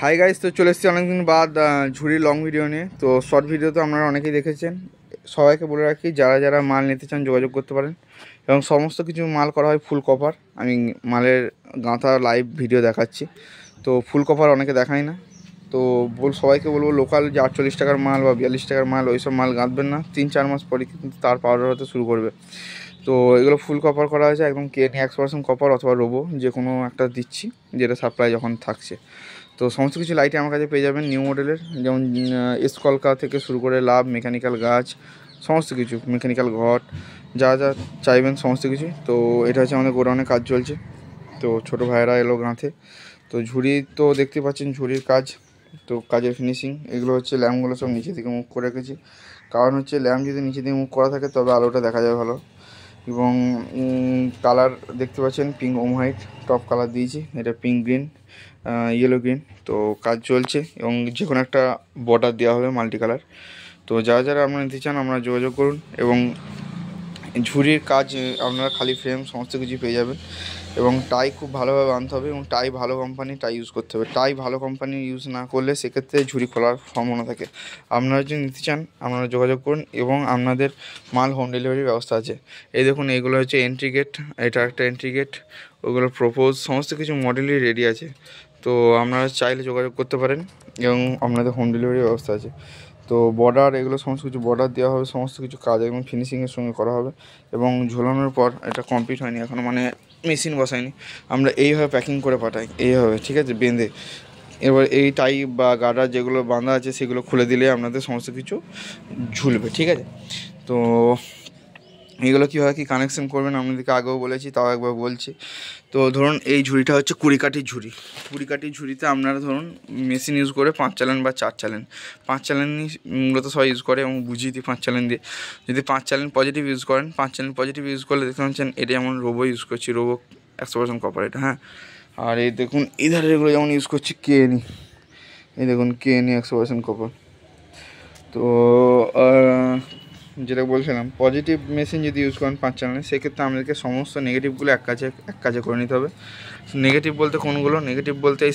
Hi guys, তো চলে এসেছি অনেকদিন বাদ ঝুড়ি লং ভিডিও নিয়ে। তো শর্ট ভিডিও তো আপনারা অনেকেই দেখেছেন। সবাইকে বলে রাখি, যারা যারা মাল নিতে চান যোগাযোগ করতে পারেন। এবং সমস্ত কিছু মাল করা হয় ফুল কভার। আমি মালের গাঁথা লাইভ ভিডিও দেখাচ্ছি। তো ফুল কভার অনেকে দেখাই না। তো সবাইকে বলবো, লোকাল যে 48 টাকার মাল বা 42 টাকার মাল, ওইসব মাল গাঁথবেন না। 3-4 মাস পরে কিন্তু তার পাউডার হতে শুরু করবে। তো এগুলো ফুল কভার করা হয়েছে, একদম কেনি 100% কপার অথবা রোবো, যে কোনো একটা দিচ্ছি যেটা সাপ্লাই যখন থাকছে। তো সমস্ত কিছু লাইটে আমার কাছে পেয়ে যাবেন নিউ মডেলের, যেমন এসকলকা থেকে শুরু করে লাভ, মেকানিক্যাল গাছ, সমস্ত কিছু, মেকানিক্যাল ঘট, যা যা চাইবেন সমস্ত কিছু। তো এটা হচ্ছে আমাদের গোডাউনে কাজ চলছে। তো ছোটো ভাইয়েরা এলো গাঁথে। তো ঝুড়ি তো দেখতে পাচ্ছেন, ঝুড়ির কাজ, তো কাজের ফিনিশিং। এগুলো হচ্ছে ল্যাম্পগুলো সব নিচে দিকে মুখ করে রেখেছি, কারণ হচ্ছে ল্যাম্প যদি নিচে দিকে মুখ করা থাকে তবে আলোটা দেখা যায় ভালো। এবং কালার দেখতে পাচ্ছেন পিঙ্ক ওম হোয়াইট টপ কালার দিয়েছি, এটা পিঙ্ক গ্রিন ইয়েলো গ্রিন। তো কাজ চলছে এবং যে কোনো একটা বর্ডার দেওয়া হবে মাল্টি কালার। তো যারা যারা আপনারা নিতে চান আপনারা যোগাযোগ করুন। এবং ঝুড়ির কাজ আপনারা খালি ফ্রেম সমস্ত কিছু পেয়ে যাবেন। এবং টাই খুব ভালোভাবে আনতে হবে এবং টাই ভালো কোম্পানির টাই ইউজ করতে হবে। টাই ভালো কোম্পানির ইউজ না করলে সেক্ষেত্রে ঝুড়ি খোলার সম্ভাবনা থাকে। আপনারা যদি নিতে চান আপনারা যোগাযোগ করুন এবং আপনাদের মাল হোম ডেলিভারির ব্যবস্থা আছে। এই দেখুন, এইগুলো হচ্ছে এন্ট্রি গেট, এটা একটা এন্ট্রি গেট, ওগুলো প্রপোজ, সমস্ত কিছু মডেলই রেডি আছে। তো আপনারা চাইলে যোগাযোগ করতে পারেন এবং আপনাদের হোম ডেলিভারির ব্যবস্থা আছে। তো বর্ডার, এগুলো সমস্ত কিছু বর্ডার দেওয়া হবে, সমস্ত কিছু কাজ এবং ফিনিশিংয়ের সঙ্গে করা হবে। এবং ঝোলানোর পর এটা কমপ্লিট হয়নি এখনও, মানে মেশিন বসায়নি, আমরা এইভাবে প্যাকিং করে পাঠাই, এইভাবে, ঠিক আছে, বেঁধে। এবার এই টাই বা গার্ডার যেগুলো বাঁধা আছে সেগুলো খুলে দিলে আপনাদের সমস্ত কিছু ঝুলবে, ঠিক আছে। তো এগুলো কীভাবে কী কানেকশন করবেন আপনাদেরকে আগেও বলেছি, তাও একবার বলছি। তো ধরুন এই ঝুড়িটা হচ্ছে 20 কাঠির ঝুড়ি। 20 কাঠির ঝুড়িতে আপনারা ধরুন মেশিন ইউজ করে 5 চালান বা 4 চালান, 5 চালানই মূলত সবাই ইউজ করে এবং বুঝিয়ে দিই 5 চালান দিয়ে। যদি 5 চালান পজিটিভ ইউজ করেন, 5 চালান পজিটিভ ইউজ করলে দেখতে পাচ্ছেন এটা যেমন রোবো ইউজ করছি, রোবো 100% কপার এটা, হ্যাঁ। আর এই দেখুন এধারে এগুলো যেমন ইউজ করছি কেএনই, এই দেখুন কেএনই 100% কপার। তো যেটা বলছিলাম, পজিটিভ মেশিন যদি ইউজ করেন 5 চ্যানেলে, সেক্ষেত্রে আমাদেরকে সমস্ত নেগেটিভগুলো এক কাজে করে নিতে হবে। নেগেটিভ বলতে কোনগুলো? নেগেটিভ বলতে এই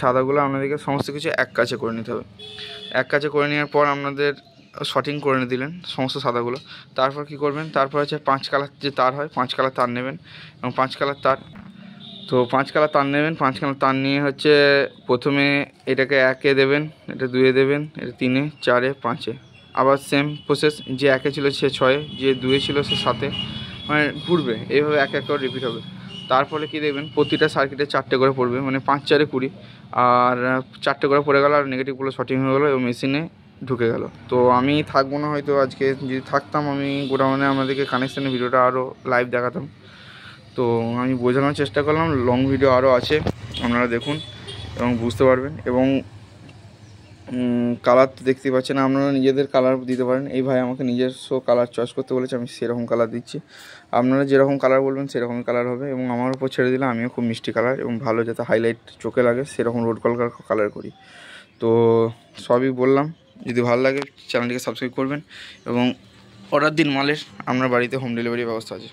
সাদাগুলো আপনাদেরকে সমস্ত কিছু এক কাজে করে নিতে হবে। এক কাজে করে নেওয়ার পর আপনাদের শর্টিং করে দিলেন সমস্ত সাদাগুলো। তারপর কি করবেন? তারপর হচ্ছে 5 কালার যে তার হয়, 5 কালার তার নেবেন এবং 5 কালার তার, তো 5 কালার তার নেবেন। 5 কালার তার নিয়ে হচ্ছে প্রথমে এটাকে 1-এ দেবেন, এটা 2-এ দেবেন, এটা 3-এ, 4-এ, 5-এ। আবার সেম প্রসেস, যে 1-এ ছিল সে 6-এ, যে 2-এ ছিল সে 7-এ, মানে ঘুরবে এইভাবে এক এক করে রিপিট হবে। তারপরে কি দেখবেন প্রতিটা সার্কিটে 4টে করে পড়বে, মানে 5-4-এ 20, আর 4টে করে পড়ে গেল আর নেগেটিভগুলো শর্টিং হয়ে গেলো এবং মেশিনে ঢুকে গেল। তো আমি থাকবো না হয়তো আজকে, যদি থাকতাম আমি গোডাউনে আমাদেরকে কানেকশানের ভিডিওটা আরও লাইভ দেখাতাম। তো আমি বোঝানোর চেষ্টা করলাম, লং ভিডিও আরও আছে, আপনারা দেখুন এবং বুঝতে পারবেন। এবং কালার তো দেখতে পাচ্ছেন, আপনারা নিজেদের কালার দিতে পারেন। এই ভাই আমাকে নিজস্ব কালার চয়েস করতে বলেছে, আমি সেরকম কালার দিচ্ছি। আপনারা যেরকম কালার বলবেন সেরকমই কালার হবে এবং আমার উপর ছেড়ে দিলে আমিও খুব মিষ্টি কালার এবং ভালো যাতে হাইলাইট চোখে লাগে সেরকম রোড কালার করি। তো সবই বললাম, যদি ভালো লাগে চ্যানেলটিকে সাবস্ক্রাইব করবেন এবং অর্ডার দিন মালের, আপনার বাড়িতে হোম ডেলিভারির ব্যবস্থা আছে।